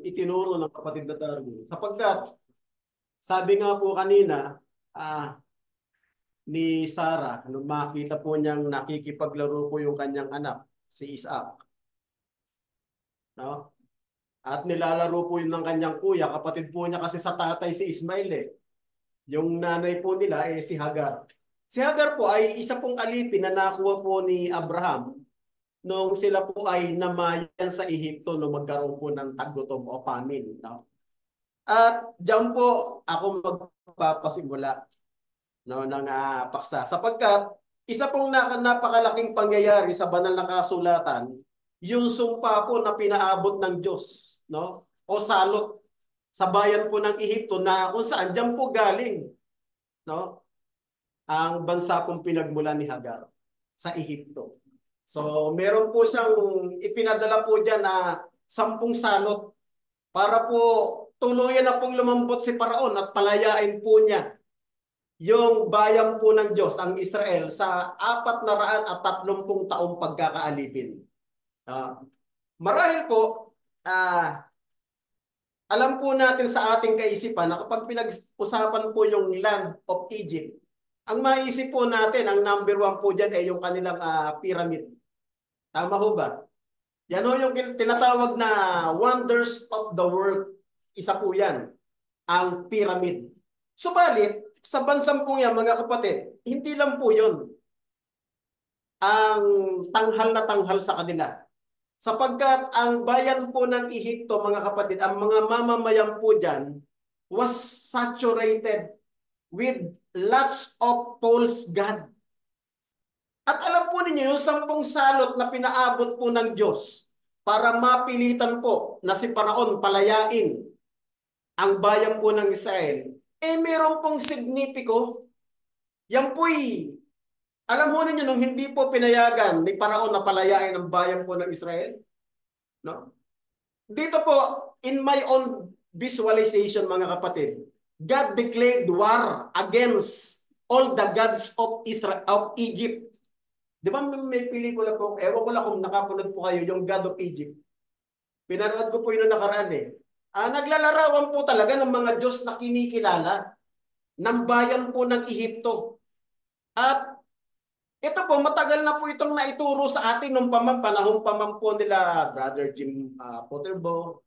itinuro ng kapatid na Darwin. Sapagkat, sabi nga po kanina, ni Sarah, nung makita po niyang nakikipaglaro po yung kanyang anak, si Isaac, no? At nilalaro po yun ng kanyang kuya, kapatid po niya kasi sa tatay si Ismail eh. Yung nanay po nila eh si Hagar. Si Hagar po ay isa pong alipin na nakuha po ni Abraham nung sila po ay namayan sa Ehipto nung magkaroon po ng tagutom o famine. No? At diyan po ako magpapasimula, no, ng paksa. Sapagkat isa pong napakalaking pangyayari sa banal na kasulatan, yung sumpa po na pinaabot ng Diyos, no? O salot sa bayan po ng Ehipto na kung saan diyan po galing, no? Ang bansa pong pinagmulan ni Hagar sa Ehipto. So, meron po siyang ipinadala po diyan na 10 salot para po tuluyan na pong lumambot si Paraon at palayain po niya yung bayan po ng Diyos, ang Israel, sa 430 taong pagkakaalipin. Marahil po, alam po natin sa ating kaisipan na kapag pinag-usapan po yung land of Egypt, ang maisip po natin, ang number 1 po dyan ay yung kanilang pyramid. Tama ho ba? Yan ho yung tinatawag na wonders of the world. Isa po yan, ang pyramid. Subalit, sa bansang po yan, mga kapatid, hindi lang po yun ang tanghal na tanghal sa kanila. Sapagkat ang bayan po ng Ehipto, mga kapatid, ang mga mamamayan po dyan was saturated with lots of false god. At alam po ninyo, yung 10 salot na pinaabot po ng Diyos para mapilitan po na si Paraon palayain ang bayan po ng Israel, eh meron pong signifiko. Yan po'y, alam mo ninyo, nung hindi po pinayagan ni Paraon na palayain ang bayan po ng Israel, no? Dito po, in my own visualization, mga kapatid, God declared war against all the gods of Israel, of Egypt. Di ba may pelikula po, ewan ko lang kung nakapanood po kayo, yung God of Egypt. Pinanood ko po yun na nakaraan eh. Naglalarawan po talaga ng mga Diyos na kinikilala ng bayan po ng Ehipto. At ito po, matagal na po itong naituro sa atin nung panahon pa man po nila Brother Jim Potterbo,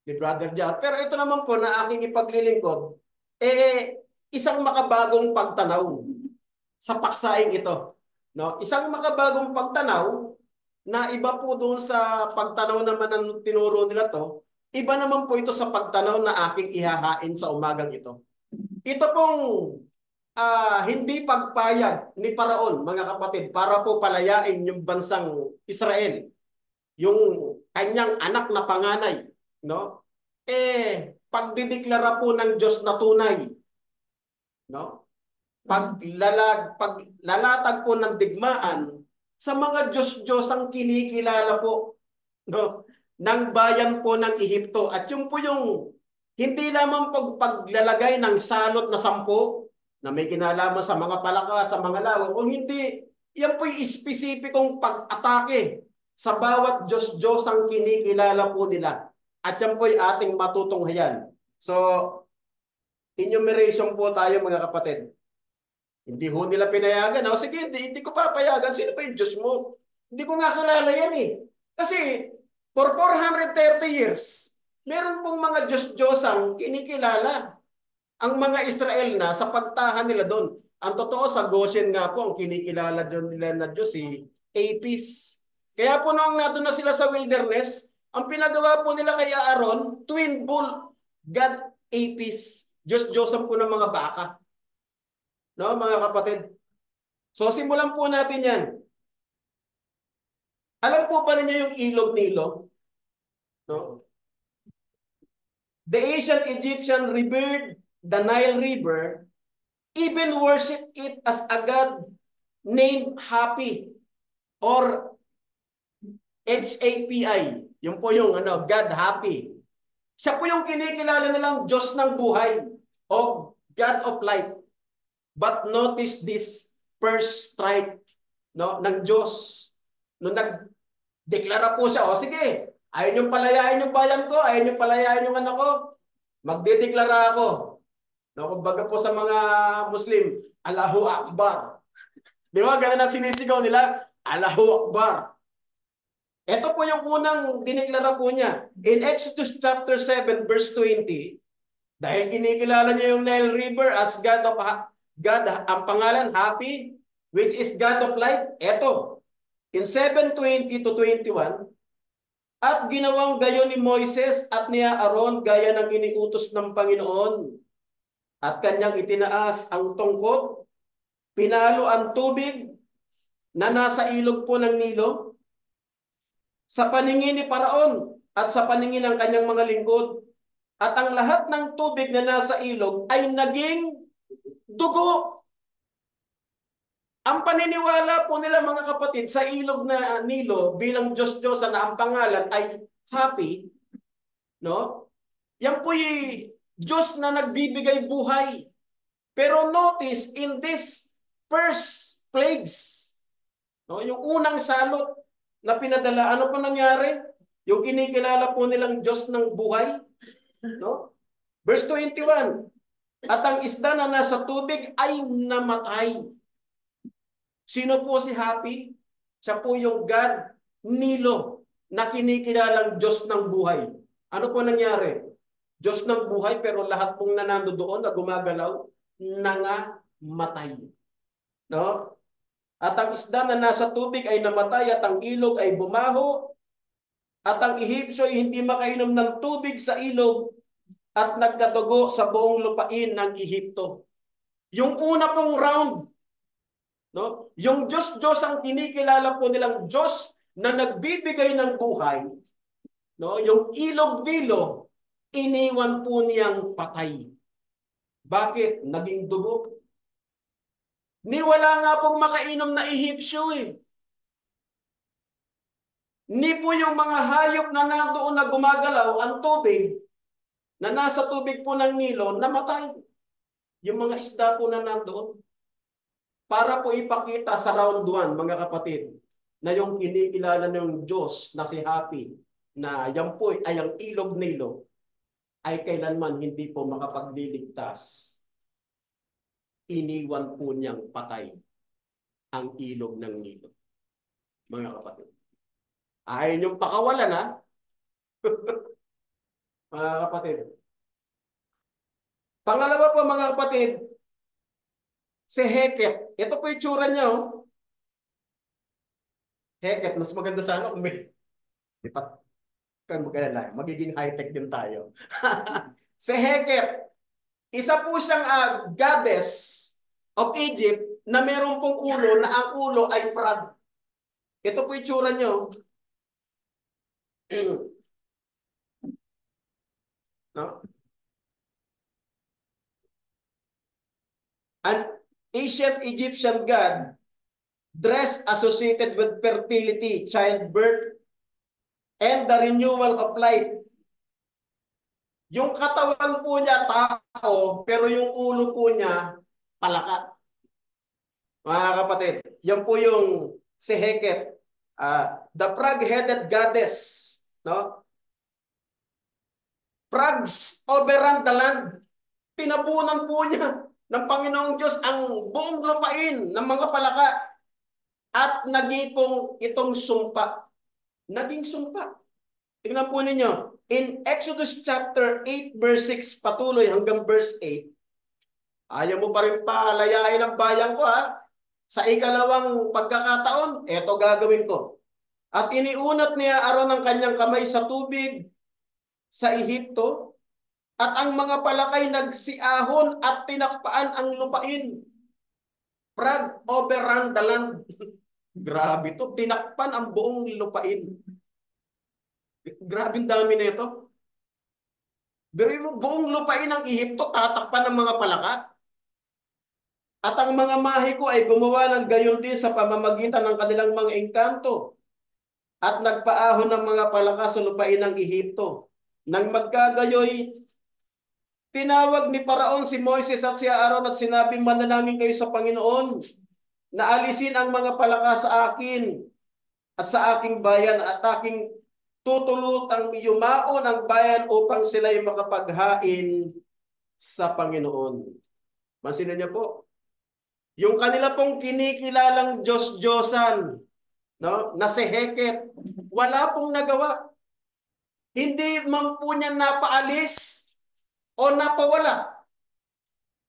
ni Brother Jat. Pero ito naman po na aking ipaglilingkod, isang makabagong pagtanaw sa paksaing ito. No? Isang makabagong pagtanaw na iba po doon sa pagtanaw naman ng tinuro nila to, iba naman po ito sa pagtanaw na aking ihahain sa umagang ito. Ito pong hindi pagpayag ni Paraon, mga kapatid, para po palayain yung bansang Israel, yung kanyang anak na panganay, no? Pagdideklara po ng Diyos na tunay, no? Paglalatag po ng digmaan sa mga Diyos-Diyos ang kinikilala po, no, ng bayan po ng Ehipto. At yung po yung hindi lamang paglalagay ng salot na 10 na may kinalaman sa mga palaka, sa mga lawak, o hindi, yan po yung espesipikong pag-atake sa bawat Diyos-Diyos ang kinikilala po nila. At yan po yung ating matutunghayan. So, enumeration po tayo, mga kapatid. Hindi ho nila pinayagan. O sige, hindi ko papayagan. Sino ba yung Diyos mo? Hindi ko nga kilala yan eh. Kasi for 430 years, meron pong mga Diyos-Diyos ang kinikilala ang mga Israel na sa pagtahan nila doon. Ang totoo sa Goshen nga po, ang kinikilala doon nila na Diyos si Apis. Kaya po nung nato na sila sa wilderness, ang pinagawa po nila kay Aaron, twin bull, God Apis. Diyos-Diyosan po ng mga baka. No, mga kapatid? So, simulan po natin yan. Alam po pa ninyo yung ilog Nilo? No? The ancient Egyptian revered the Nile River, even worship it as a god named Happy or HAPI. Yung po yung God Happy. Siya po yung kinikilala nilang Diyos ng buhay o God of life. But notice this first strike, no, ng Diyos. Nung nagdeklara po siya, o sige, Ayaw niyong palayain yung bayan ko, ayaw niyong palayain yung anak ko, magdedeklara ako. No, kumbaga po sa mga Muslim, Allahu Akbar. Di ba? Ganun ang sinisigaw nila, Allahu Akbar. Ito po yung unang dineklara po niya. In Exodus chapter 7 verse 20, dahil kinikilala niya yung Nile River as God, ang pangalan, Happy, which is God of life. Ito, in 7:20 to 21, at ginawang gayon ni Moises at ni Aaron gaya ng iniutos ng Panginoon. At kanyang itinaas ang tungkod, pinalo ang tubig na nasa ilog po ng Nilo sa paningin ni Paraon at sa paningin ng kanyang mga lingkod. At ang lahat ng tubig na nasa ilog ay naging dugo. Ang paniniwala po nila mga kapatid sa ilog na Nilo bilang Diyos-Diyosa na ang pangalan ay Happy, no? Yan po yung Diyos na nagbibigay buhay. Pero notice in this first plagues, no, yung unang salot na pinadala, ano pa nangyari? Yung kinikilala po nilang Diyos ng buhay, no? Verse 21, at ang isda na nasa tubig ay namatay. Sino po si Happy? Siya po yung God Nilo na kinikilalang Diyos ng buhay. Ano po nangyari? Diyos ng buhay pero lahat pong nanando doon na gumagalaw, nangamatay. No? At ang isda na nasa tubig ay namatay at ang ilog ay bumaho at ang Ehipsyo ay hindi makainom ng tubig sa ilog at nagkadugo sa buong lupain ng Ehipto. Yung una pong round, no? Yung Diyos ang kinikilala po nilang Diyos na nagbibigay ng buhay, no? Yung ilog Nilo, iniwan po niyang patay. Bakit? Naging dugo. Ni wala nga pong makainom na Ehipsyo eh. Ni po yung mga hayop na nandoon na gumagalaw, ang tubig, na nasa tubig po ng Nilo, namatay. Yung mga isda po na nandoon. Para po ipakita sa round 1, mga kapatid, na yung kinikilala ng Diyos na si Happy, na yan po ay ang ilog Nilo, ay kailanman hindi po makapagliligtas. Iniwan po niyang patay ang ilog ng Nilo. Mga kapatid. Ayaw niyong pakawalan ha? Mga kapatid. Pangalawa po mga kapatid, si Heket. Ito po yung tsura niya. Oh. Heket, mas maganda sana kung may... Di pa kang mag-alala. Magiging high-tech din tayo. Si Heket, isa po siyang goddess of Egypt na meron pong ulo na ang ulo ay prag. Ito po yung tsura niyo. No? An ancient Egyptian god dress associated with fertility, childbirth, and the renewal of life. Yung katawan po niya tao, pero yung ulo po niya palaka. Mga kapatid, yan po yung si Heket, the frog-headed goddess, no? Frogs overrun the land. Tinabunan po niya ng Panginoong Diyos ang buong lupain ng mga palaka at nagipong itong sumpa. Naging sumpa. Tingnan po ninyo. In Exodus chapter 8 verse 6 patuloy hanggang verse 8, ayaw mo pa rin palayain ang bayan ko ha? Sa ikalawang pagkakataon, eto gagawin ko. At iniunat niya Aaron ang kanyang kamay sa tubig sa Ehipto, at ang mga palakay nagsiahon at tinakpaan ang lupain. Frog overrun the land. Grabe to, tinakpan ang buong lupain. Grabe dami na ito. Pero buong lupain ng Ehipto, tatakpan ng mga palaka. At ang mga mahiko ay gumawa ng gayon din sa pamamagitan ng kanilang mga engkanto at nagpaahon ng mga palaka sa lupain ng Ehipto. Nang magkagayoy, tinawag ni Paraon si Moises at si Aaron at sinabing, manalangin kayo sa Panginoon na alisin ang mga palaka sa akin at sa aking bayan at aking tutulutang yumaon ang bayan upang sila'y makapaghain sa Panginoon. Mansinin niyo po, yung kanila pong kinikilalang Diyos-Diyosan, no, na si Heket, wala pong nagawa. Hindi man po niya napaalis o napawala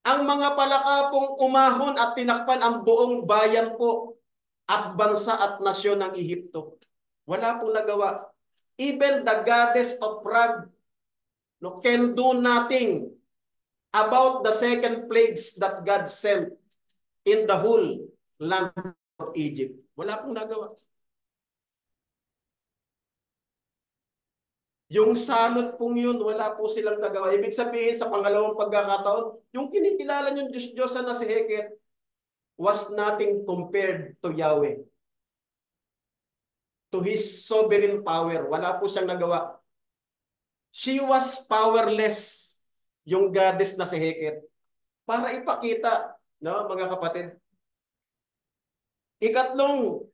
ang mga palaka pong umahon at tinakpan ang buong bayan po at bansa at nasyon ng Ehipto. Wala pong nagawa. Even the goddess of Prague, no, can do nothing about the second plagues that God sent in the whole land of Egypt. Wala pong nagawa. Yung salot pong yun, wala po silang nagawa. Ibig sabihin sa pangalawang pagkakataon, yung kinikilala niyong Diyos-Diyosan na si Heket was nothing compared to Yahweh, to His sovereign power. Wala po siyang nagawa. She was powerless, yung goddess na si Heket. Para ipakita, no, mga kapatid. Ikatlong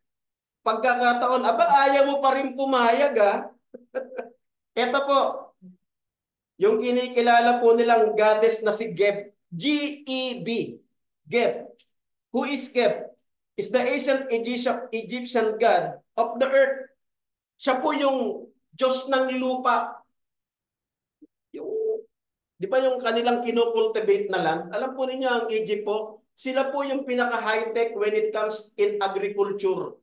pagkakataon, aba, ayaw mo pa rin pumayag, ha? Ito po, yung kinikilala po nilang goddess na si Geb. G-E-B. Geb. Who is Geb? Is the ancient Egyptian god of the earth. Siya po yung Diyos ng lupa. Yung, di ba yung kanilang kinocultivate na land? Alam po ninyo ang Egypt po, sila po yung pinaka-high-tech when it comes in agriculture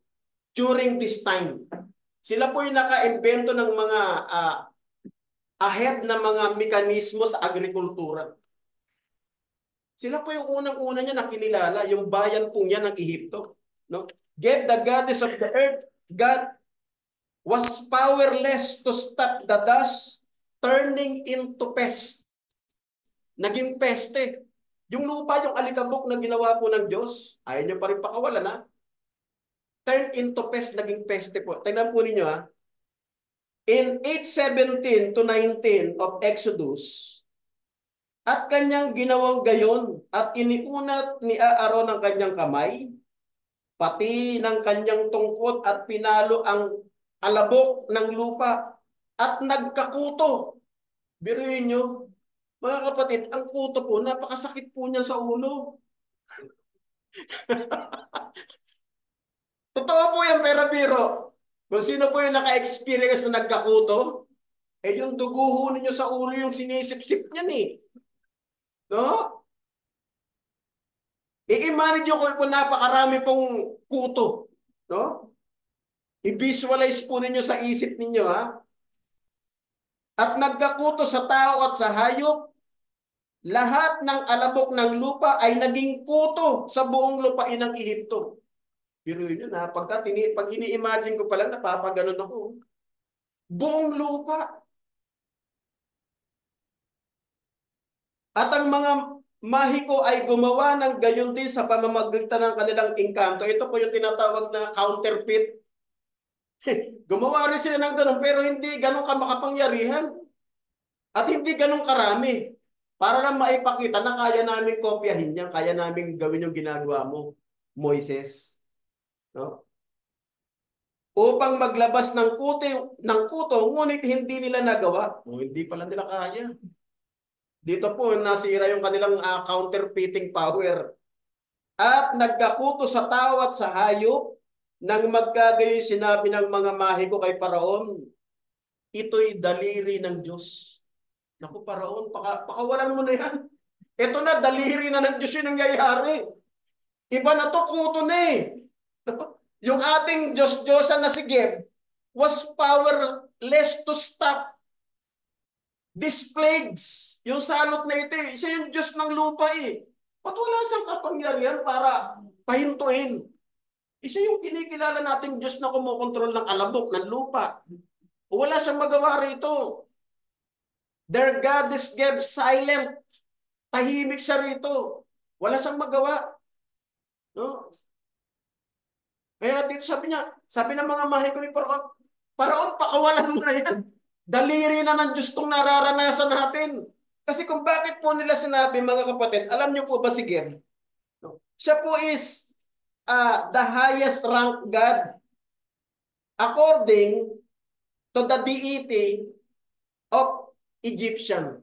during this time. Sila po yung naka-invento ng mga ahead na mga mekanismo sa agrikultura. Sila po yung unang-una niya na kinilala, yung bayan po niya ng Ehipto. No? Gave the goddess of the earth, God was powerless to stop the dust turning into pest. Naging peste. Yung lupa, yung alikabok na ginawa po ng Diyos, ayaw niyo pa rin pakawalan, ha? Turn into pest, naging peste po. Tingnan po ninyo, ha? In 8:17 to 19 of Exodus, at kanyang ginawang gayon, at iniunat ni Aaron ang kanyang kamay, pati ng kanyang tungkod, at pinalo ang alabok ng lupa, at nagkakuto. Biruin nyo, mga kapatid, ang kuto po, napakasakit po niya sa ulo. Totoo po yan, pero biro. Kung sino po yung naka-experience na nagkakuto, eh yung dugo ninyo sa ulo yung sinisip-sip niyan eh. No? I-imagine nyo kung napakarami pong kuto. No? I-visualize po ninyo sa isip ninyo, ha? At nagkakuto sa tao at sa hayop, lahat ng alabok ng lupa ay naging kuto sa buong lupain ng Ehipto. Pero yun na, pag ini-imagine ko pala, napapaganon ako. Buong lupa. At ang mga mahiko ay gumawa ng gayon din sa pamamagitan ng kanilang engkanto. Ito po yung tinatawag na counterfeit. Gumawa rin sila ng ganun, pero hindi ganun kamakapangyarihan. At hindi ganun karami. Para lang maipakita na kaya namin kopyahin yan, kaya namin gawin yung ginagawa mo, Moises. No? Upang maglabas ng kuto, ngunit hindi nila nagawa. O, hindi pala nila kaya. Dito po, nasira yung kanilang counterfeiting power. At nagkakuto sa tao at sa hayop, nang magkagayoy sinabi ng mga mahiko kay Paraon, ito'y daliri ng Diyos. Naku, Paraon, pakawalan mo na yan. Ito na, daliri na ng Diyos yung nangyayari. Iba na to, kuto na eh. Yung ating Diyos-Diyosan na si Geb was powerless to stop these plagues. Yung salot na ito, siya yung Diyos ng lupa eh. At wala siyang kapangyarihan para pahintuin. Isa yung kinikilala nating Diyos na kumukontrol ng alabok, ng lupa. Wala siyang magawa rito. Their God is Geb silent. Tahimik siya rito. Wala siyang magawa. No? Kaya dito sabi ng mga mahiko ni Paraon, Paraon, pakawalan mo na yan. Daliri na ng Diyos tong nararanasan natin. Kasi kung bakit po nila sinabi, mga kapatid, alam niyo po ba si Geb? No? Siya po is the highest ranked God according to the deity of Egyptian.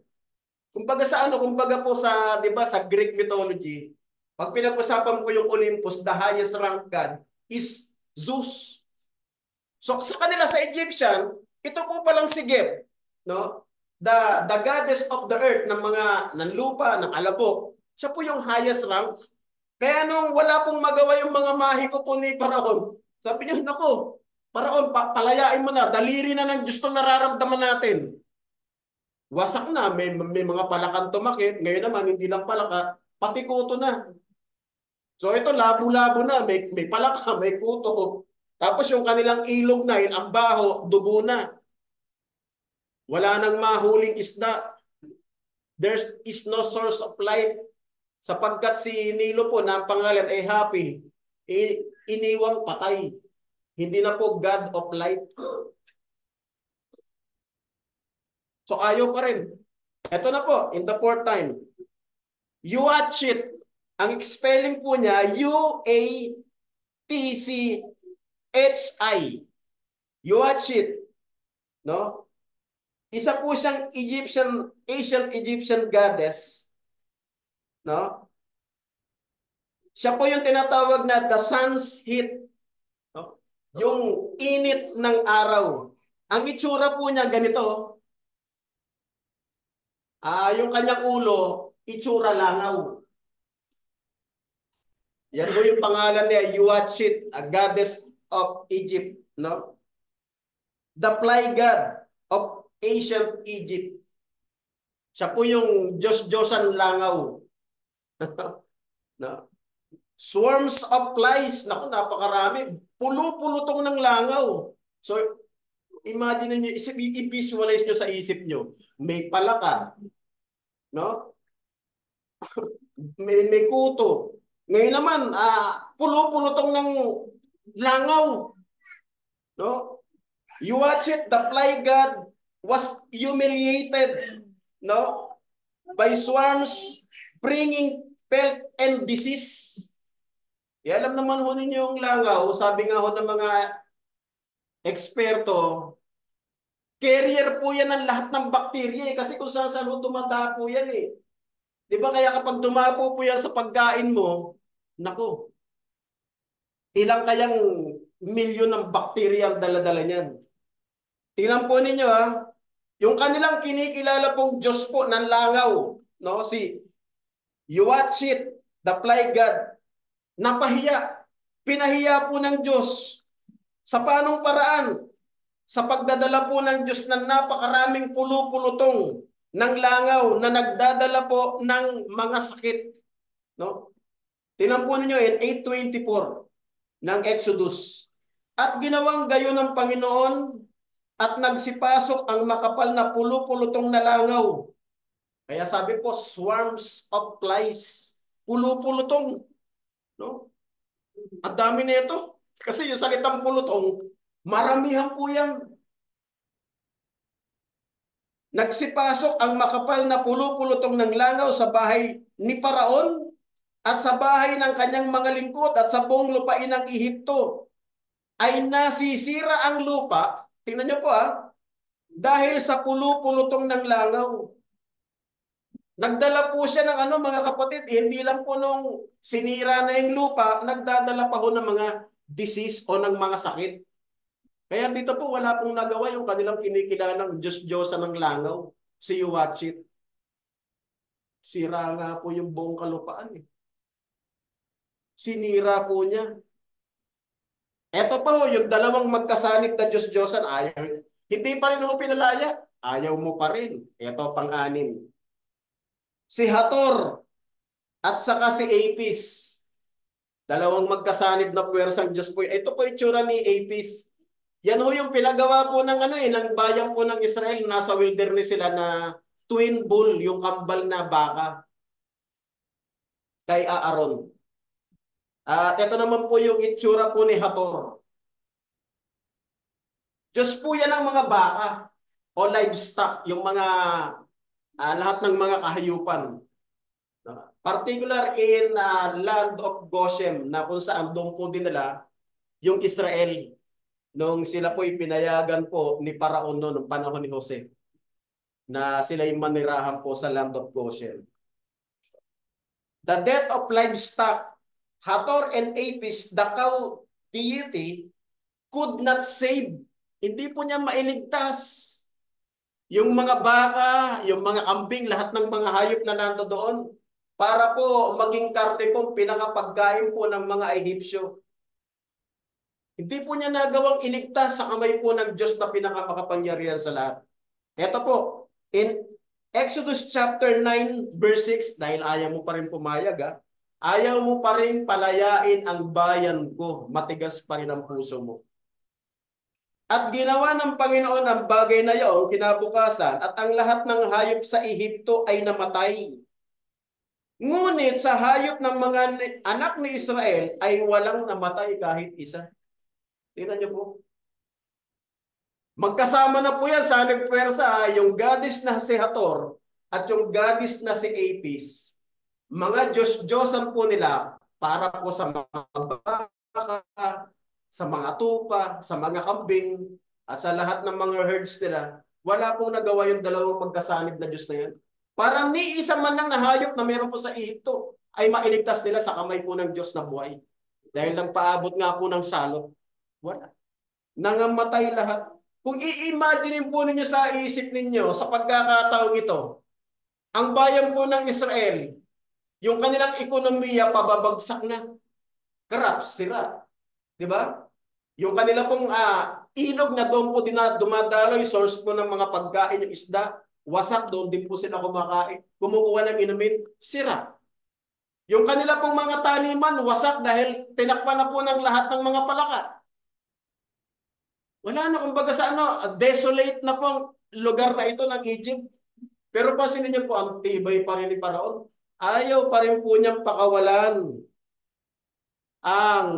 Kumbaga sa ano, kumbaga po sa, 'di ba, sa Greek mythology, pag pinag-usapan po yung Olympus, the highest rank god is Zeus. So sa kanila sa Egyptian, ito po palang si Geb, no? The goddess of the earth ng mga ng lupa, ng alabok. Siya po yung highest rank. Kaya nung wala pong magawa yung mga mahiko po ni Paraon, sabi niya, nako, Paraon, palayain mo na, daliri na ng Diyos to nararamdaman natin. Wasak na, may mga palakan tumakip, ngayon naman hindi lang palaka, pati kuto na. So ito labo-labo na, may palaka, may kuto. Tapos yung kanilang ilog na, yun ang baho, dugo na. Wala nang mahuling isda. There is no source of life. Sapagkat si Nilo po na ang pangalan ay Happy, iniwang patay. Hindi na po God of life. So ayaw pa rin. Ito na po, in the fourth time. You watch it. Ang spelling po niya, U-A-T-C-H-I. You watch it. No? Isa po siyang ancient Egyptian goddess. No? Siya po yung tinatawag na the sun's heat. No? Yung init ng araw. Ang itsura po niya ganito. Yung kanyang ulo, itsura langaw. Yan po yung pangalan niya, Yuachit, a goddess of Egypt. No? The fly god of ancient Egypt. Siya po yung Diyos-Diyosan langaw. No? Swarms of flies. Naku, napakarami. Pulo-pulutong ng langaw. So, imagine niyo, i-visualize nyo sa isip nyo. May palaka. No? May kuto. Ngayon naman, pulo-pulutong ng langaw. No? You watch it, the fly god was humiliated, no? By swarms bringing pelt and disease. Alam naman ho ninyo yung langaw, sabi nga ho ng mga eksperto, carrier po yan ng lahat ng bakterya kasi kung saan saan ho dumadapo yan eh. Di ba kaya kapag dumapo po yan sa pagkain mo, nako, ilang kayang milyon ng bakterya ang daladala niyan. Tingnan po ninyo yung kanilang kinikilala pong Diyos po ng langaw, no? Si Yuachit, the fly god, napahiya, pinahiya po ng Diyos. Sa panong paraan? Sa pagdadala po ng Diyos ng napakaraming pulo-pulutong ng langaw na nagdadala po ng mga sakit. No? Tingnan po ninyo in 8:24 ng Exodus. At ginawang gayon ng Panginoon at nagsipasok ang makapal na pulo-pulutong na langaw. Kaya sabi po, swarms of flies. Pulo-pulutong. No? Ang dami na ito. Kasi yung salitang pulutong, maramihan po yan. Nagsipasok ang makapal na pulo-pulutong ng langaw sa bahay ni Paraon at sa bahay ng kanyang mga lingkod at sa buong lupain ng Ehipto. Ay nasisira ang lupa. Tingnan nyo po dahil sa pulo-pulutong ng langaw. Nagdala po siya ng mga kapatid, hindi lang po nung sinira na yung lupa, nagdadala pa ho ng mga disease o ng mga sakit. Kaya dito po wala pong nagawa yung kanilang kinikilalang Diyos-Diyosa ng langaw, si Yuachit. Sira nga po yung buong kalupaan eh. Sinira po niya. Eto pa ho, yung dalawang magkasanib na Diyos-Diyosan, ayaw. Hindi pa rin ho pinalaya. Ayaw mo pa rin. Eto pang-anim. Si Hathor at saka si Apis. Dalawang magkasanib na puwersang Diyos po. Ito po itsura ni Apis. Yan ho yung pinagawa po ng ng bayan po ng Israel. Nasa wilderness sila na twin bull, yung kambal na baka. Kay Aaron. At ito naman po yung itsura po ni Hathor. Diyos po yan ang mga baka o livestock, yung mga lahat ng mga kahayupan. Particular in land of Goshen na kung saan doon po dinala yung Israel. nung sila po pinayagan po ni Paraon noong panahon ni Jose na sila yung manirahan po sa land of Goshen. The death of livestock, Hathor and Apis, the cow deity, could not save. Hindi po niya mailigtas yung mga baka, yung mga kambing, lahat ng mga hayop na nando doon para po maging karne po pinakapagkain po ng mga Ehipsyo. Hindi po niya nagawang iligtas sa kamay po ng Diyos na pinakamakapangyarihan sa lahat. Ito po, in Exodus chapter 9 verse 6, dahil ayaw mo pa rin pumayag, ayaw mo pa rin palayain ang bayan ko, matigas pa rin ang puso mo. At ginawa ng Panginoon ang bagay na iyon kinabukasan at ang lahat ng hayop sa Ehipto ay namatay. Ngunit sa hayop ng mga anak ni Israel ay walang namatay kahit isa. Tingnan niyo po. Magkasama na po yan sa nagpwersa yung goddess na si Hathor at yung goddess na si Apis. Mga Diyos-Diyosan po nila para po sa mga baka, sa mga tupa, sa mga kambing, at sa lahat ng mga herds nila. Wala pong nagawa yung dalawang magkasanib na Diyos na yan. Parang ni isa man lang na hayop na meron po sa Ehipto ay mailigtas nila sa kamay po ng Diyos na buhay. Dahil nagpaabot nga po ng salot. Wala. Nangamatay lahat. Kung i-imagine po ninyo sa isip ninyo sa pagkakataong ito, ang bayan po ng Israel, yung kanilang ekonomiya pababagsak na. Corrupt, sira. Di ba? Yung kanila pong ilog na doon po dumadaloy, source po ng mga pagkain, yung isda, wasak, doon din po sila kumakain. Kumukuha ng inumin, sira. Yung kanila pong mga taniman, wasak dahil tinakpan na po ng lahat ng mga palaka. Wala na, kumbaga sa desolate na pong lugar na ito ng Egypt. Pero pansinin niyo po, ang tibay pa rin ni Paraon. Ayaw pa rin po niyang pakawalan ang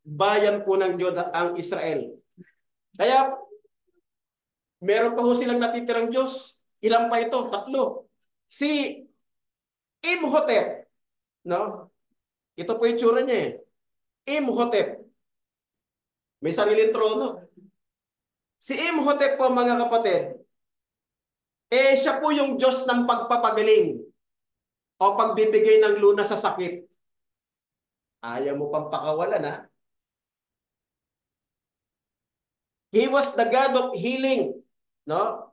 bayan po ng Diyos, ang Israel. Kaya, meron pa ho silang natitirang Diyos. Ilan pa ito? Tatlo. Si Imhotep, no? Ito po yung tsura niya eh. Imhotep. May sariling trono. Si Imhotep po, mga kapatid, siya po yung Diyos ng pagpapagaling o pagbibigay ng lunas sa sakit. Ayaw mo pang pakawalan, ha? He was the God of healing, no?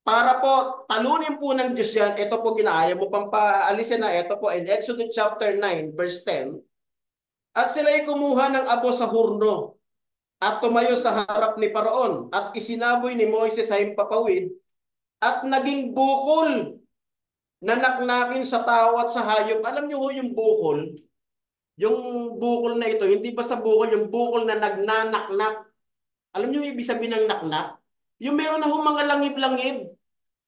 Para po talunin po ng Diyos yan, ito po ginaaya mo pang paalisin na, ito po in Exodus chapter 9 verse 10. At sila'y kumuha ng abo sa hurno at tumayo sa harap ni Paraon at isinaboy ni Moises sa himpapawid at naging bukol na naknakin sa tao at sa hayop. Alam niyo ho yung bukol? Yung bukol na ito, hindi basta bukol, yung bukol na nagnanaknak. Alam niyo yung ibig sabihin ng naknak? Yung meron na ho mga langib-langib.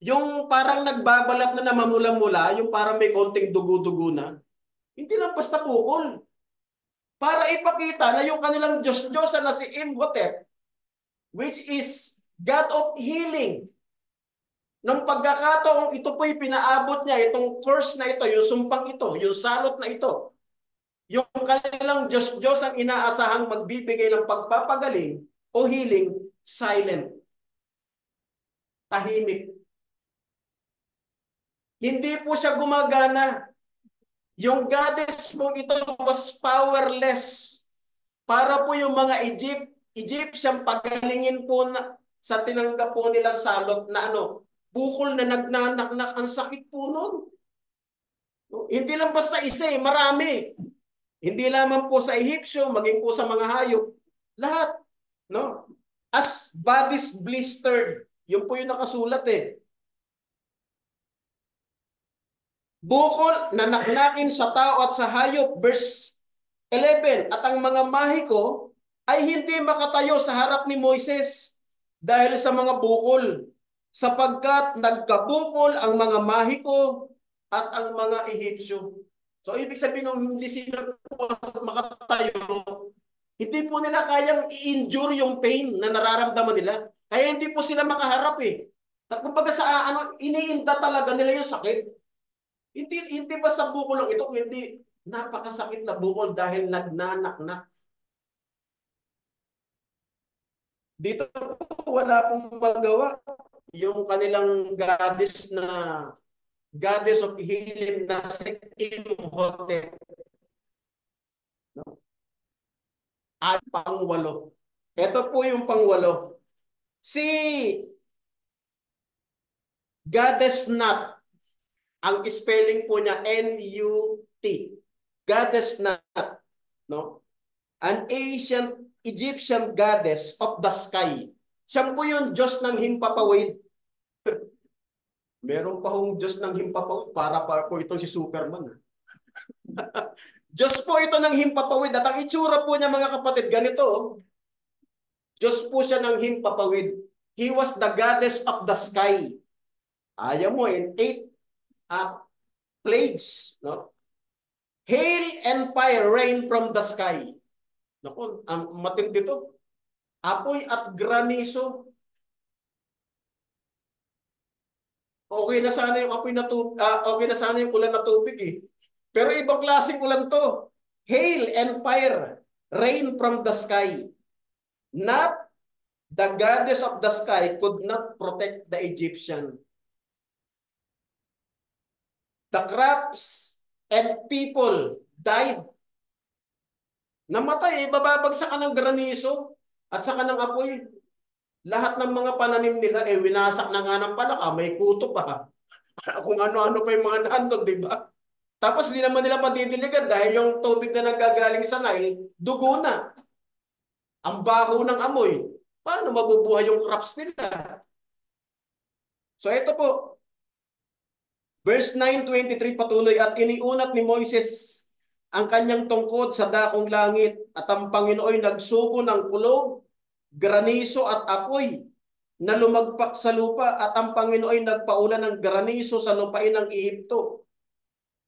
Yung parang nagbabalat na namamula-mula, yung parang may konting dugo-dugo na. Hindi lang basta bukol. Para ipakita na yung kanilang Diyos-Diyosa na si Imhotep, which is God of healing. Nung pagkakataong ito po'y pinaabot niya, itong curse na ito, yung sumpang ito, yung salot na ito, yung kanilang Diyos-Diyos ang inaasahang magbibigay ng pagpapagaling o healing, silent. Tahimik. Hindi po siya gumagana. Yung goddess po ito was powerless. Para po yung mga Egyptian pagalingin po na, sa tinanggap po nilang salot na bukol na nagnanaknak, ang sakit po nun. Hindi lang basta isa marami. Hindi lamang po sa Ehipsyo, maging po sa mga hayop. Lahat. No? As bodies blistered. Yun po yung nakasulat eh. Bukol na naknakin sa tao at sa hayop. Verse 11. At ang mga mahiko ay hindi makatayo sa harap ni Moises dahil sa mga bukol, sapagkat nagkabukol ang mga mahiko at ang mga Ehipsyo. So ibig sabihin nung hindi sila makatayo, hindi po nila kayang i-endure yung pain na nararamdaman nila. Kaya hindi po sila makaharap eh. Kumbaga sa iniinda talaga nila yung sakit. Hindi basta bukol lang ito, hindi napakasakit na bukol dahil nagnanaknak. Dito po wala pong magawa. Yung kanilang goddess of healing na Imhotep, no? At pangwalo. Ito po yung pangwalo. Si Goddess Nut, ang spelling po niya N-U-T. Goddess Nut, no? An ancient Egyptian goddess of the sky. Siya po yung Diyos ng himpapawid. Meron pa hong Diyos ng himpapawid para po itong si Superman. Diyos po ito ng himpapawid at ang itsura po niya mga kapatid, ganito. Diyos po siya ng himpapawid. He was the goddess of the sky. Ayaw mo in 8 plagues, no? Hail and fire rain from the sky. Naku, matindi to. Apoy at granizo. Okay na sana yung okay na sana yung ulan na tubig eh. Pero ibang klaseng ulan to. Hail and fire rain from the sky. Not the goddess of the sky could not protect the Egyptian. The crops and people died. Namatay, bababagsak ka ng granizo at saka ng apoy. Lahat ng mga pananim nila, winasak na nga ng palaka, may kuto pa. Kung ano-ano pa yung mga nandun, di ba? Tapos di naman nila madidiligan dahil yung tubig na nagagaling sa Nile, dugo na. Ang baho ng amoy. Paano mabubuhay yung crops nila? So ito po, verse 9:23 patuloy, at iniunat ni Moises ang kanyang tungkod sa dakong langit at ang Panginoon nagsugo ng kulog, graniso at apoy na lumagpak sa lupa at ang Panginoon nagpaulan ng graniso sa lupain ng Ehipto.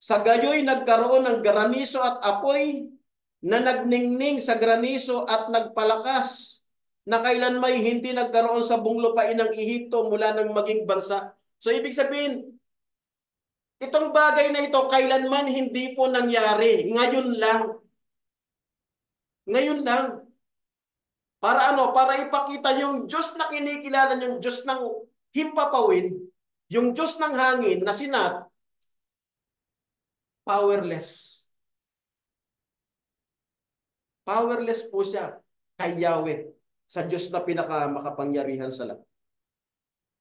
Sa gayoy nagkaroon ng graniso at apoy na nagningning sa graniso at nagpalakas na kailanmay hindi nagkaroon sa buong lupain ng Ehipto mula nang maging bansa. So ibig sabihin, itong bagay na ito kailanman hindi po nangyari. Ngayon lang. Ngayon lang. Para ano? Para ipakita yung Diyos na kinikilala, yung Diyos ng himpapawid, yung Diyos ng hangin na sinat, powerless. Powerless po siya kay Yahweh, sa Diyos na pinakamakapangyarihan sa lahat.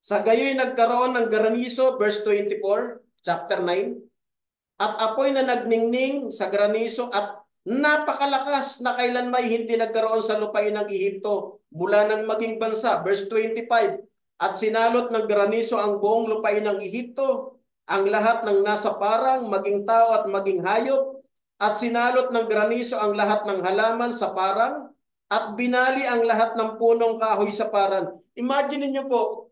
Sa gayoy nagkaroon ng granizo, verse 24, chapter 9, at apoy na nagningning sa granizo at napakalakas na kailanmay hindi nagkaroon sa lupain ng Ehipto mula nang maging bansa. Verse 25, at sinalot ng granizo ang buong lupain ng Ehipto, ang lahat ng nasa parang, maging tao at maging hayop, at sinalot ng granizo ang lahat ng halaman sa parang, at binali ang lahat ng punong kahoy sa parang. Imagine niyo po,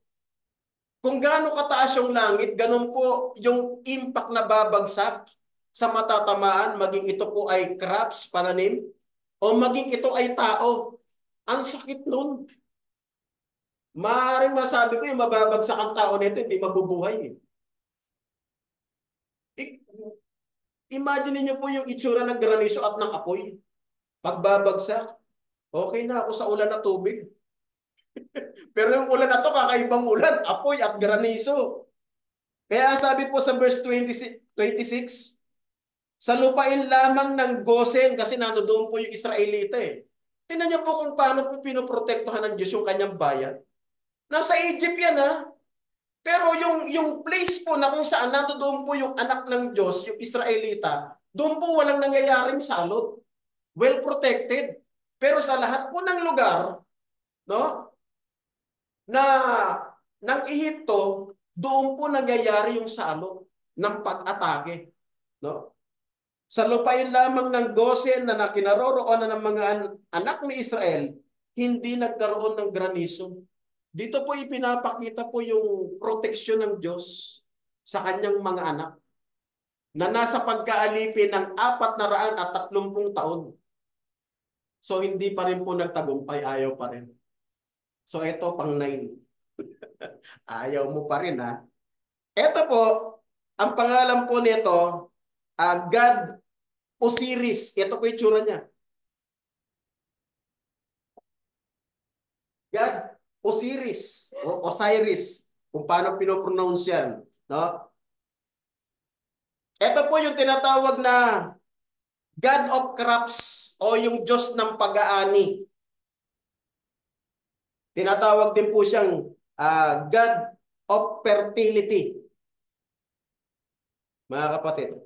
kung gaano kataas yung langit, ganun po yung impact na babagsak sa matatamaan, maging ito po ay crops, pananim, o maging ito ay tao. Ang sakit nun. Maaaring masabi ko yung mababagsak ang tao nito, hindi mabubuhay eh. Imagine niyo po yung itsura ng granizo at ng apoy. Pagbabagsak, okay na ako sa ulan na tubig. Pero yung ulan na to, kakaibang ulan, apoy at granizo. Kaya sabi po sa verse 26, sa lupain lamang ng Gosen, kasi nandoon po yung Israelita eh. Tingnan niyo po kung paano po pinoprotektuhan ng Diyos yung kanyang bayan. Nasa Egypt yan ha. Pero yung place po na kung saan nandoon po yung anak ng Diyos, yung Israelita, doon po walang nangyayaring salot. Well protected. Pero sa lahat po ng lugar, no, na ng Ehipto, doon po nangyayari yung salot ng pag-atake, no? Sa lupain lamang ng Gosen na nakinaroroonan ng mga anak ni Israel, hindi nagkaroon ng granizo. Dito po ipinapakita po yung proteksyon ng Diyos sa kanyang mga anak na nasa pagkaalipin ng 430 taon. So hindi pa rin po nagtagumpay, ayaw pa rin. So ito pang 9. Ayaw mo pa rin ha. Ito po, ang pangalan po nito, God Osiris. Ito po yung tsura niya. God Osiris o Osiris, kung paano pinopronounce yan. No? Ito po yung tinatawag na God of Crops o yung Diyos ng pag-aani. Tinatawag din po siyang God of Fertility, mga kapatid.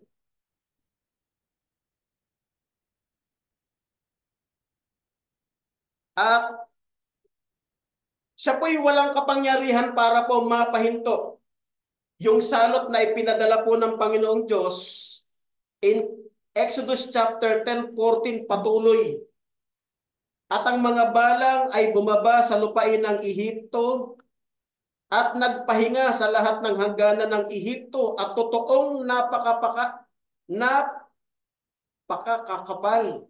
At siya po'y walang kapangyarihan para po mapahinto yung salot na ipinadala po ng Panginoong Diyos in Exodus chapter 10:14 patuloy. At ang mga balang ay bumaba sa lupain ng Ehipto at nagpahinga sa lahat ng hangganan ng Ehipto at totoong napakakapal.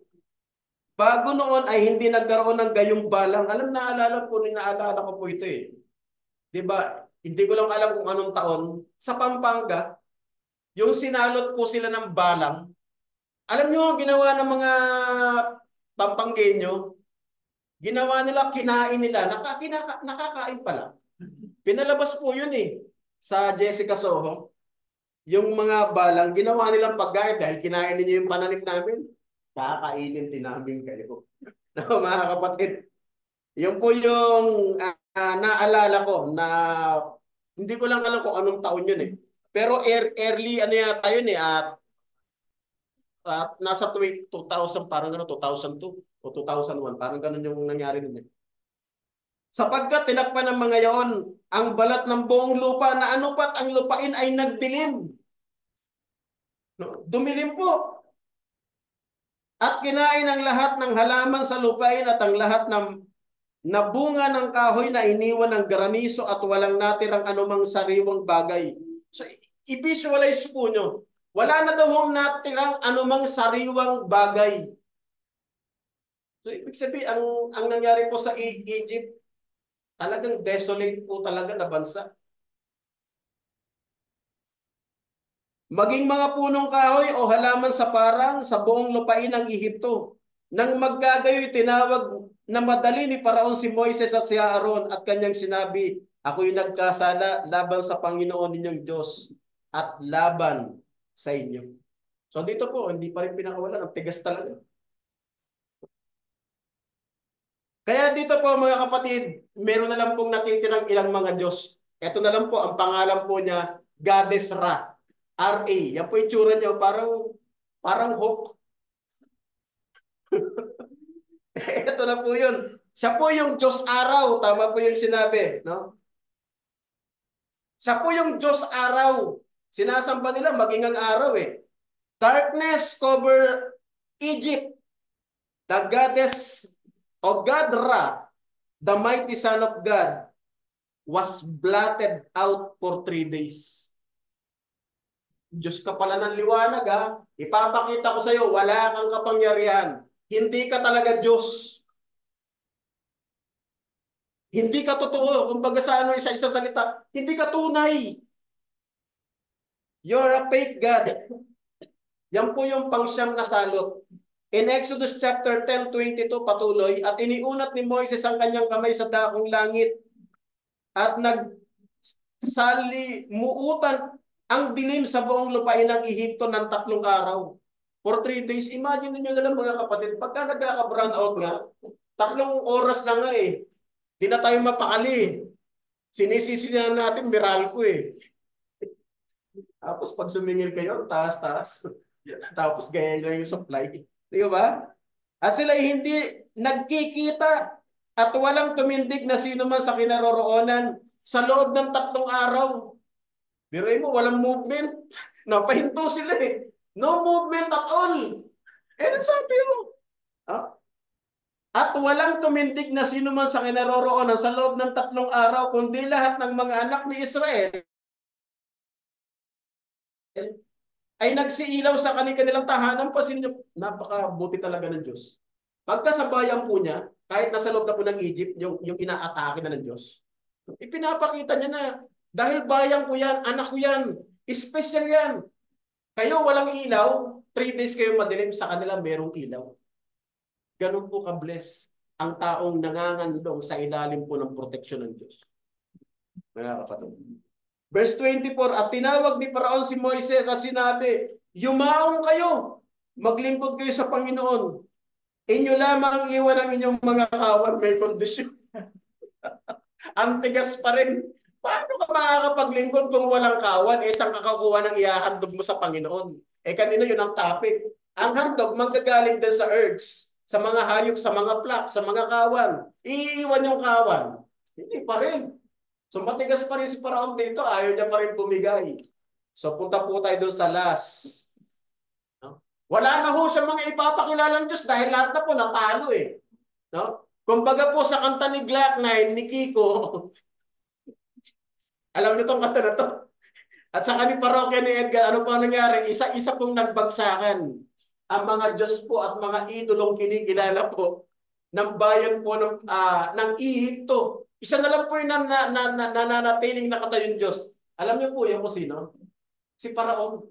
Bago noon ay hindi nagkaroon ng gayong balang. Naalala ko po ito eh. 'Di ba? Hindi ko lang alam kung anong taon. Sa Pampanga, yung sinalot po sila ng balang. Alam nyo, ginawa ng mga Pampanggenyo, ginawa nila, kinain nila, nakakain pala. Pinalabas po yun eh, sa Jessica Soho. Yung mga balang, ginawa nilang pagkain dahil kinain niyo yung pananim namin. Kakainin din namin kayo. No, mga kapatid, yun po yung naalala ko na hindi ko lang alam kung anong taon yun eh. Pero early ano yata yun eh at nasa 2000 parang gano'n 2002 o 2001 parang gano'n yung nangyari nun eh. Sapagkat tinakpan ng mga yaon ang balat ng buong lupa na anupat ang lupain ay nagdilim. No? Dumilim po. At kinain ang lahat ng halaman sa lupain at ang lahat ng nabunga ng kahoy na iniwan ng granizo at walang natirang anumang sariwang bagay. So, i-visualize po nyo. Wala na daw natirang anumang sariwang bagay. So, ibig sabihin, ang nangyari po sa Egypt, talagang desolate po talaga na bansa. Maging mga punong kahoy o halaman sa parang sa buong lupain ng Ehipto. Nang magkagayoy tinawag na madali ni Paraon si Moises at si Aaron at kanyang sinabi, ako'y nagkasala laban sa Panginoon ninyong Diyos at laban sa inyo. So dito po, hindi pa rin pinakawalan. Ang tigas talaga. Kaya dito po mga kapatid, meron na lang pong natitirang ilang mga Diyos. Ito na lang po, ang pangalan po niya, Goddess Ra. R.A. Yan po yung tsura niya, parang hook. Ito na po yun. Siya po yung Diyos araw. Tama po yung sinabi. No? Siya po yung Diyos araw. Sinasamba nila maging ang araw eh. Darkness cover Egypt. The goddess o God Ra, the mighty son of God, was blotted out for 3 days. Diyos ka pala ng liwanag ha. Ipapakita ko sa iyo, wala kang kapangyarihan. Hindi ka talaga Diyos. Hindi ka totoo. Kumbaga sa ano, isa-isa salita, hindi ka tunay. You're a fake God. Yan po yung pangsyam na salot. In Exodus chapter 10:22 patuloy, at iniunat ni Moises ang kanyang kamay sa dakong langit at nagsalimuutan ang dilim sa buong lupain ng Ehipto ng 3 araw. For 3 days, imagine niyo na lang mga kapatid, pagka nagkaka-brown out nga, 3 oras na nga eh. Di na tayo mapakali. Sinisisi na natin, Meralco eh. Tapos pag sumingil kayo, taas-taas. Tapos gaya-gaya yung supply. Di ba? At sila hindi nagkikita at walang tumindig na sino man sa kinaroroonan sa loob ng 3 araw. Biruin mo, walang movement. Napahinto sila eh. No movement at all. Eh, sabi mo. Ah? At walang tumindig na sino man sa kinaroroonan sa loob ng 3 araw, kundi lahat ng mga anak ni Israel ay nagsiilaw sa kanilang tahanan. Pasin nyo, napakabuti talaga ng Diyos. Pagka sa bayan po niya, kahit nasa loob na po ng Egypt, yung inaatake na ng Diyos, ipinapakita niya na, dahil bayan ko yan, anak ko yan, special yan. Kayo walang ilaw, 3 days kayo madilim, sa kanila merong ilaw. Ganun po ka-bless ang taong nanganganlong sa ilalim po ng proteksyon ng Diyos. Mga kapatid. Verse 24, at tinawag ni Paraon si Moises at sinabi, yumaong kayo, maglingkod kayo sa Panginoon. Inyo lamang iwan ang inyong mga kawan, may kondisyon. Ang tigas pa rin. Paano ka makakapaglingkod kung walang kawan? Eh, saan kakakuha ng iahandog mo sa Panginoon? Eh, kanina yun ang topic. Ang handog, manggagaling din sa herbs, sa mga hayop, sa mga plak, sa mga kawan. Iiwan yung kawan. Hindi pa rin. So, matigas pa rin si Paraon dito. Ayaw niya pa rin bumigay. So, punta po tayo doon sa last. No? Wala na ho sa mga ipapakilalang Diyos dahil lahat na po natalo eh. No? Kumbaga po sa kanta ni Glock 9, ni Kiko, alam niyo tong kanta na to. At sa ni parokya ni Edgar, ano pa nangyari? Isa-isa pong nagbagsakan ang mga Diyos po at mga idolong kinikilala po ng bayan po ng Ehipto. Isa na lang po yung nananatiling nakatayong Diyos. Alam niyo po yan kung sino? Si Paraon.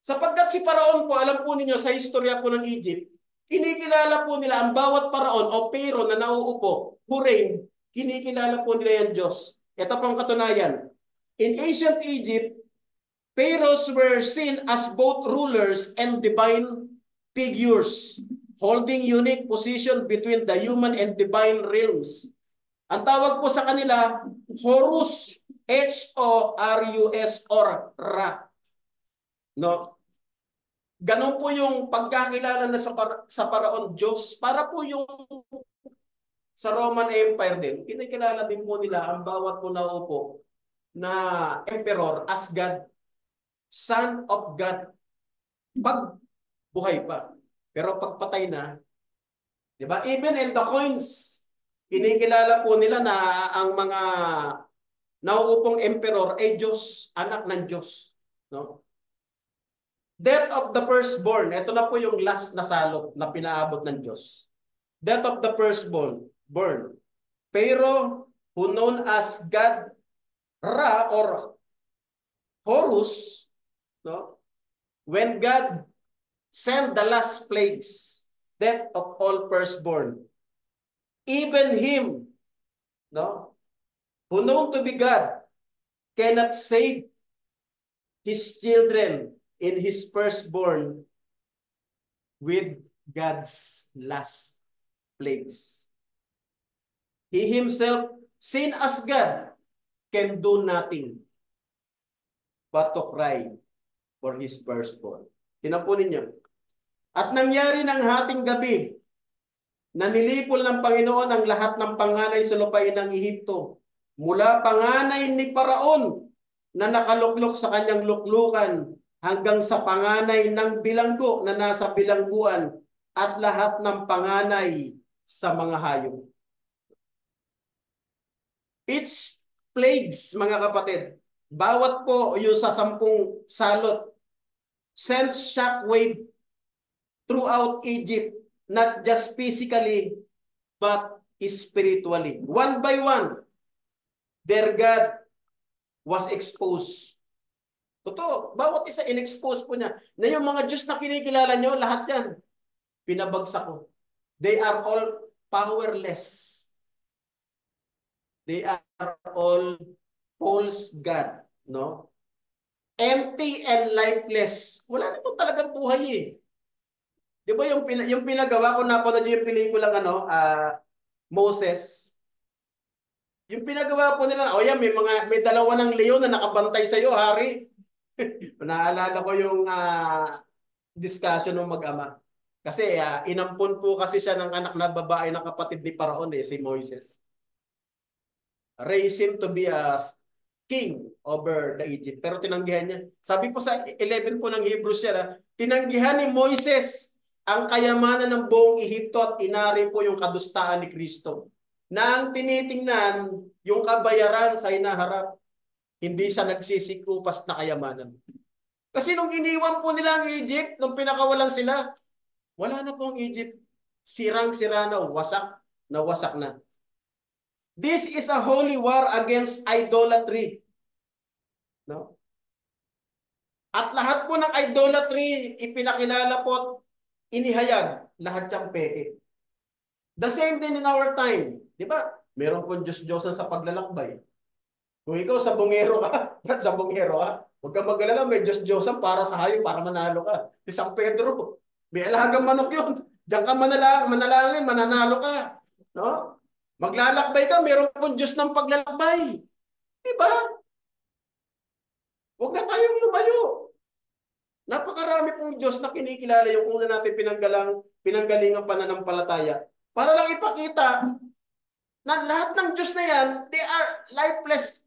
Sapagkat si Paraon po, alam po ninyo sa istorya po ng Egypt, kinikilala po nila ang bawat Paraon o Pharaoh na nauupo, who reign, kinikilala po nila yan Diyos. Ito pong katunayan. In ancient Egypt, Pharaohs were seen as both rulers and divine figures, holding unique position between the human and divine realms. Ang tawag po sa kanila, Horus, H-O-R-U-S or Ra. No? Ganon po yung pagkakilala na sa Paraon Diyos. Para po yung sa Roman Empire din, kinikilala din po nila ang bawat po naupo na emperor as God, Son of God, pag buhay pa. Pero pag patay na, di ba? Even in the coins, kinikilala po nila na ang mga nauupong emperor ay Diyos, anak ng Diyos. No? Death of the firstborn. Ito na po yung last na salot na pinaabot ng Diyos. Death of the firstborn. Pharaoh, who known as God Ra or Horus, no? When God sent the last plagues, death of all firstborn, even him, no, who known to be God, cannot save his children in his firstborn with God's last plagues. He himself, seen as God, can do nothing but to cry for his firstborn. Tinapunin niyo. At nangyari ng hating gabi na nilipol ng Panginoon ang lahat ng panganay sa lupain ng Ehipto, mula panganay ni Paraon na nakaluklok sa kanyang luklukan hanggang sa panganay ng bilanggo na nasa bilangguan at lahat ng panganay sa mga hayop. Each plagues, mga kapatid, bawat po yung sa 10 salot, sent shockwave throughout Egypt, not just physically, but spiritually. One by one, their God was exposed. Totoo, bawat isa in-expose po niya. Na yung mga Diyos na kinikilala nyo, lahat yan, pinabagsak ko. They are all powerless. They are all false God, no? Empty and lifeless. Wala na po talagang buhay eh. Di ba yung pinagawa ko, napanood yung pelikulang Moses? Yung pinagawa po nila, oh yan, may dalawa ng leon na nakabantay sa iyo, hari. Naalala ko yung discussion ng mag-ama. Kasi inampon po kasi siya ng anak na babae ng kapatid ni Paraon si Moises. Raise him to be a king over the Egypt. Pero tinanggihan niya. Sabi po sa 11 po ng Hebrews siya, tinanggihan ni Moises ang kayamanan ng buong Ehipto at inari po yung kadustaan ni Kristo. Nang tinitingnan yung kabayaran sa inaharap, hindi siya nagsisikupas na kayamanan. Kasi nung iniwan po nila ang Egypt, nung pinakawalan sila, wala na po ang Egypt. Sirang-sira na wasak na. This is a holy war against idolatry. No? At lahat po ng idolatry, ipinakilala po, inihayag, lahat siyang peke. The same din in our time. Di ba? Meron po Diyos-Diyosan sa paglalakbay. Kung ikaw sa bungero ka, sa bungero ka, huwag kang mag-alala, may Diyos-Diyosan para sa hayop, para manalo ka. Si San Pedro, may alagang manok yun. Diyan ka manalangin, mananalo ka. No? Maglalakbay ka, meron pong Diyos ng paglalakbay. Diba? Huwag na tayong lumayo. Napakarami pong Diyos na kinikilala yung una natin pinanggalingang pananampalataya. Para lang ipakita na lahat ng Diyos na yan, they are lifeless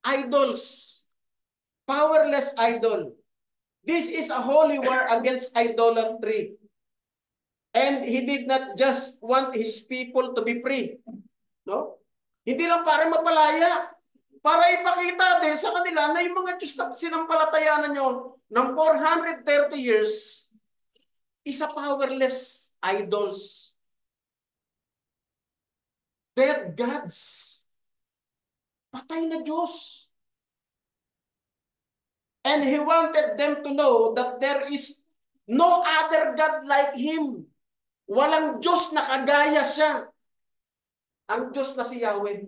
idols. Powerless idol. This is a holy war against idolatry. And he did not just want his people to be free. No? Hindi lang para mapalaya. Para ipakita din sa kanila na yung mga Diyos na sinampalatayanan nyo ng 430 years is a powerless idols. Dead gods. Patay na Diyos. And he wanted them to know that there is no other God like him. Walang Diyos na kagaya siya. Ang Diyos na si Yahweh.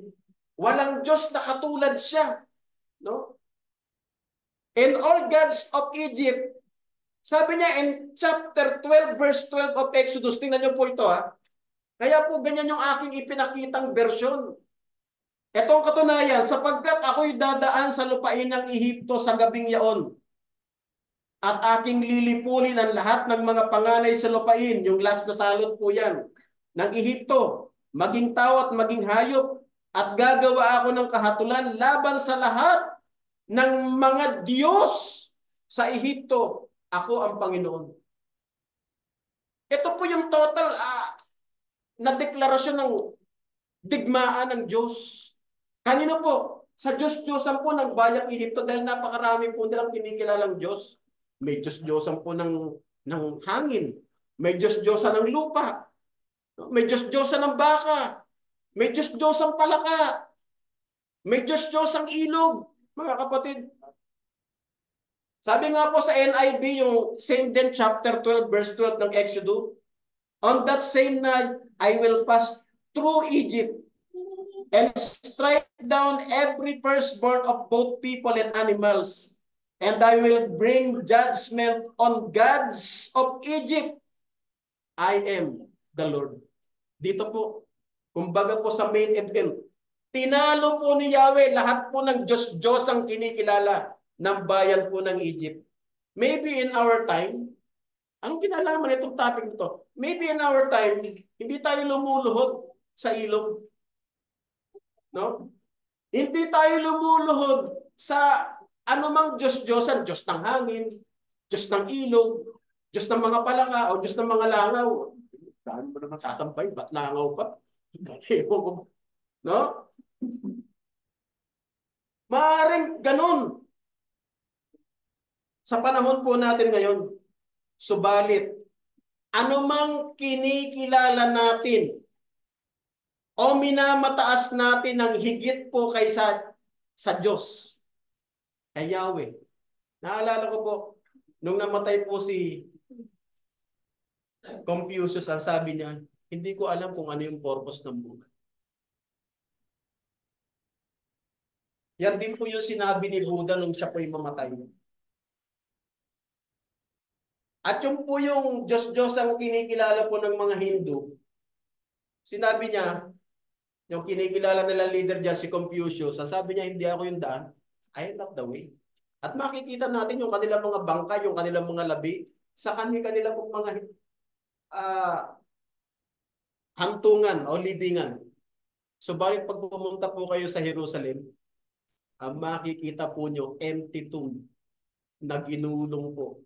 Walang Diyos na katulad siya. No? And all gods of Egypt, sabi niya in chapter 12, verse 12 of Exodus, tingnan niyo po ito ha. Kaya po ganyan yung aking ipinakitang versyon. Ito ang katunayan, sapagkat ako'y dadaan sa lupain ng Ehipto sa gabing yaon. At aking lilipulin ang lahat ng mga panganay sa lupain, yung last na salot po yan, ng Ehipto, maging tao at maging hayop, at gagawa ako ng kahatulan laban sa lahat ng mga Diyos sa Ehipto. Ako ang Panginoon. Ito po yung total na deklarasyon ng digmaan ng Diyos. Kanino po? Sa Diyos-Diyosan po ng bayang Ehipto dahil napakarami po nilang kinikilalang Diyos. May Diyos-Diyosan po ng hangin. May Diyos-Diyosan ng lupa. May Diyos-Diyosan ng baka. May Diyos-Diyosang palaka. May Diyos-Diyosang ilog. Mga kapatid. Sabi nga po sa NIV, yung same din chapter 12, verse 12 ng Exodus, on that same night, I will pass through Egypt and strike down every firstborn of both people and animals. And I will bring judgment on gods of Egypt. I am the Lord. Dito po, kumbaga po sa main event, tinalo po ni Yahweh lahat po ng Diyos-Diyos ang kinikilala ng bayan po ng Egypt. Maybe in our time, anong kinalaman itong topic nito? Maybe in our time, hindi tayo lumuluhod sa ilog. No? Hindi tayo lumuluhod sa anumang Diyos-Diyosan, Diyos ng hangin, Diyos ng ilog, Diyos ng mga palaka, o Diyos ng mga langaw. Dahil mo naman kasampay, ba't langaw pa? No? Maaaring ganun. Sa panahon po natin ngayon, subalit, anumang kinikilala natin o minamataas natin ng higit po kaysa sa Diyos, kay Yahweh. Naalala ko po, nung namatay po si Confucius, ang sabi niya, hindi ko alam kung ano yung purpose ng buhay. Yan din po yung sinabi ni Buddha nung siya po yung mamatay. At yung po yung Diyos-Diyos ang kinikilala po ng mga Hindu, sinabi niya, yung kinikilala nila leader dyan, si Confucius, sabi niya, hindi ako yung daan, I am not the way. At makikita natin yung kanilang mga bangka, yung kanilang mga labi, sa kanila pong mga hantungan o libingan. Subalit pag pumunta po kayo sa Jerusalem, makikita po nyo empty tomb na ginulong po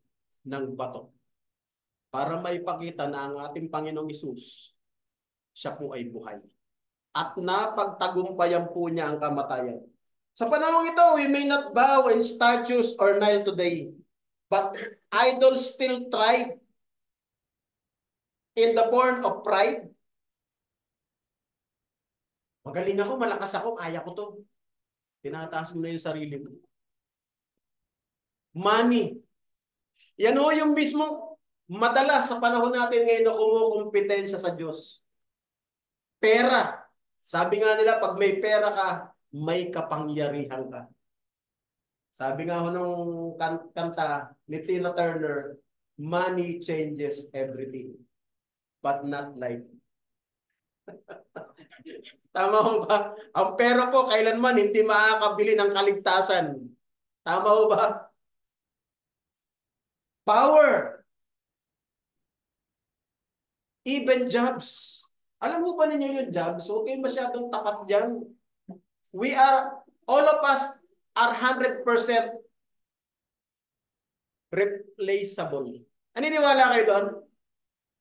ng bato. Para maipakita na ang ating Panginoong Hesus, siya po ay buhay. At napagtagumpayan po niya ang kamatayan. Sa panahon ito, we may not bow in statues or kneel today, but idols still thrive in the born of pride. Magaling ako, malakas ako, kaya ko to. Tinataas mo na yung sarili mo. Money. Yan o yung mismo madalas sa panahon natin ngayon na kumukumpetensya sa Diyos. Pera. Sabi nga nila, pag may pera ka, may kapangyarihan ka. Sabi nga ho nung kanta ni Tina Turner, money changes everything, but not life. Tama ho ba? Ang pera po kailanman hindi makakabili ng kaligtasan. Tama ho ba? Power, even jobs. Alam mo ba ninyo yung jobs? Huwag kayo masyadong tapat dyan. All of us are 100% replaceable. Naniniwala kayo doon?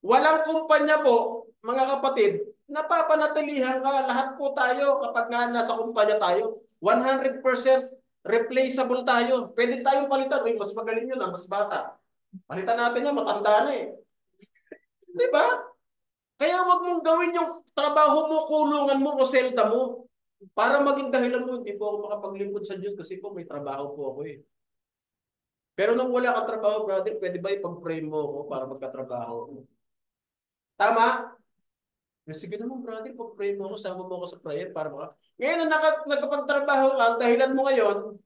Walang kumpanya po, mga kapatid, napapanatilihan ka. Lahat po tayo kapag nasa kumpanya tayo. 100% replaceable tayo. Pwede tayong palitan. Uy, mas magaling yun, mas bata. Palitan natin yan, matanda na eh. Di ba? Kaya wag mong gawin yung trabaho mo, kulungan mo o selda mo. Para maging dahilan mo, hindi po ako makapaglingkod sa Diyos kasi po may trabaho po ako eh. Pero nung wala kang trabaho, brother, pwede ba ipag-pray mo ako para magkatrabaho? Tama? Sige naman, brother, pag-pray mo ako, sama mo ako sa prayer para maka... Ngayon, na nagkapagtrabaho ka, ang dahilan mo ngayon,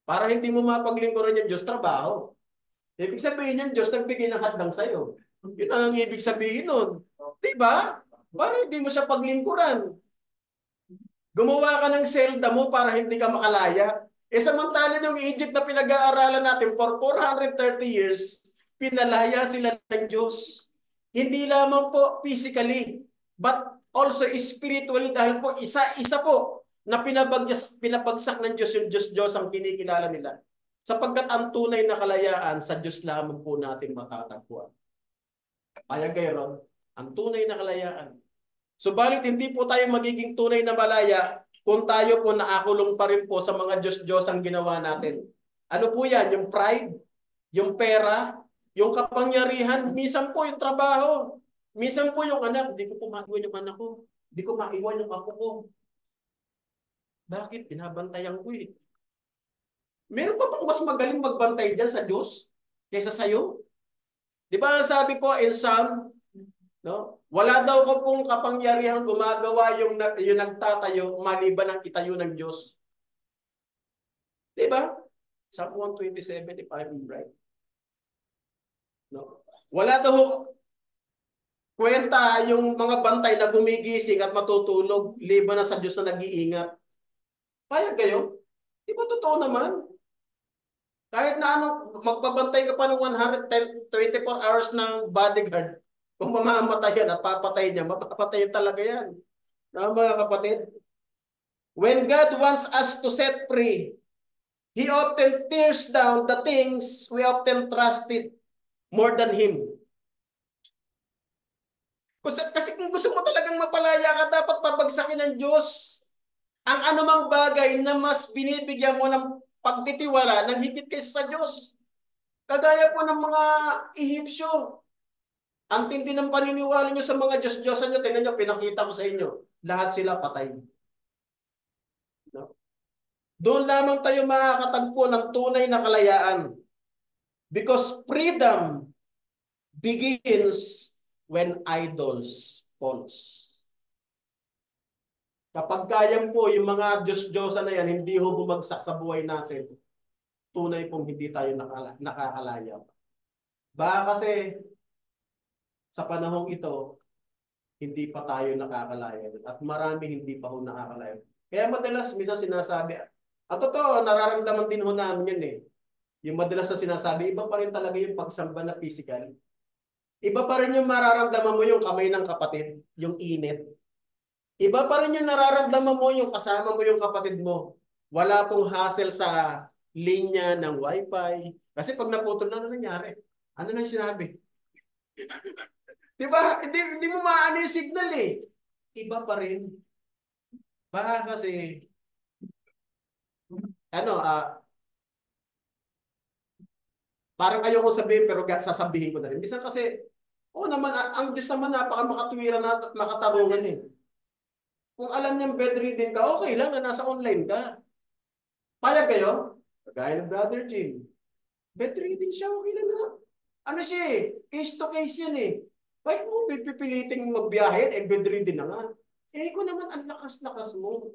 para hindi mo mapaglingkuran yung Diyos, trabaho. Ibig sabihin yung Diyos, nagbigay ng hadlang sa'yo. Yun ang ibig sabihin nun. Diba? Para hindi mo siya paglingkuran. Gumawa ka ng selda mo para hindi ka makalaya. Eh samantalan yung Egypt na pinag-aaralan natin for 430 years, pinalaya sila ng Diyos. Hindi lamang po physically, but also spiritually dahil po isa-isa po na pinabagsak ng Diyos yung Diyos ang kinikilala nila. Sapagkat ang tunay na kalayaan sa Diyos lamang po natin matatagpuan. Kaya gayron, ang tunay na kalayaan. Subalit hindi po tayo magiging tunay na malaya kung tayo po nakakulong pa rin po sa mga Diyos-Diyos ang ginawa natin. Ano po yan? Yung pride, yung pera, yung kapangyarihan, minsan po yung trabaho, minsan po yung anak, hindi ko po maiwan yung anak ko, hindi ko maiwan yung apo ko. Bakit? Binabantayan ko eh. Meron pa bang mas magaling magbantay dyan sa Diyos kaysa sa'yo? Di ba sabi po in Psalm, no? Wala daw ko pong kapangyarihan gumagawa yung nagtatayo maliban ang itayo ng Diyos. Di ba? Psalm 127 if I'm right. No? Wala daw kwenta yung mga bantay na gumigising at matutulog liban na sa Diyos na nag-iingat. Payag kayo? Di ba totoo naman? Kahit na ano, magbabantay ka pa ng 110, 24 hours ng bodyguard. Kung mamamatay yan at papatay niya, mapapatay talaga yan. No, mga kapatid? When God wants us to set free, He often tears down the things we often trusted more than Him. Kasi kung gusto mo talagang mapalaya ka, dapat pabagsakin ng Diyos ang anumang bagay na mas binibigyan mo ng pagtitiwala ng higit kaysa sa Diyos. Kagaya po ng mga Ehipsyo. Ang tindi ng paniniwala nyo sa mga Diyos-Diyosan nyo, tingnan nyo, pinakita ko sa inyo. Lahat sila patay. No? Doon lamang tayo makakatagpo ng tunay na kalayaan. Because freedom begins when idols falls. Kapag kayang po yung mga Diyos-Diyosan na yan, hindi ho bumagsak sa buhay natin, tunay pong hindi tayo nakakalaya. Baka kasi sa panahong ito, hindi pa tayo nakakalaya. At marami hindi pa ho nakakalaya. Kaya madalas, minsan sinasabi, at totoo, nararamdaman din ho namin yan eh. Yung madalas na sinasabi, iba pa rin talaga yung pagsamba na physical. Iba pa rin yung mararamdaman mo yung kamay ng kapatid, yung init. Iba pa rin yung nararamdaman mo yung kasama mo yung kapatid mo. Wala pong hassle sa linya ng wifi. Kasi pag naputol na, ano nangyari? Ano nang sinabi? Diba? Hindi mo maano yung signal eh. Iba pa rin. Baka kasi, ano, parang ayoko sabihin pero sasabihin ko na rin. Bisa kasi, naman, ang Diyos naman napaka-makatwiran at makatarungan eh. Kung alam niyang bedridden ka, okay lang na nasa online ka. Payag kayo? Kagaya ng Brother Jim. Bedridden siya, okay lang na. Ano siya eh? Case to case yan eh. Bakit mo pipiliting magbiyahe? Eh, bedridden na nga. Eh, ko naman ang lakas-lakas mo.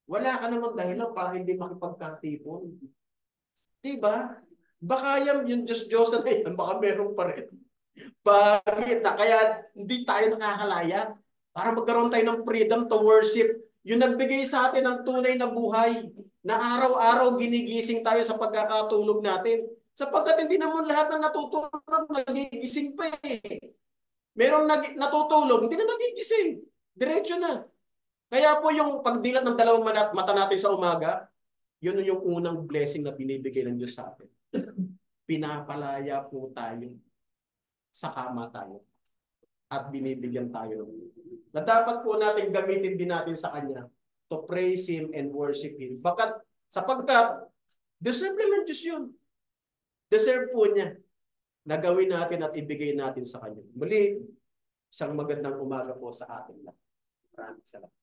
Wala ka naman dahilan para hindi makipagkatipon. Diba? Baka yung Diyos-Diyos na yan, baka meron pa rin. Bakit na? Kaya hindi tayo nakakalaya para magkaroon tayo ng freedom to worship. Yung nagbigay sa atin ng tunay na buhay, na araw-araw ginigising tayo sa pagkakatulog natin. Sapagkat hindi naman lahat ng natutulog nagigising pa eh. Merong natutulog, hindi na nagigising. Diretso na. Kaya po yung pagdilat ng dalawang mata natin sa umaga, yun yung unang blessing na binibigay ng Diyos sa atin. Pinapalaya po tayo sa kamatayan at binibigyan tayo na dapat po natin gamitin din natin sa Kanya to praise Him and worship Him. Sapagkat deserve lang ng Diyos yun. Deserve po niya na gawin natin at ibigay natin sa Kanya. Muli, isang magandang umaga po sa atin lahat. Maraming salamat.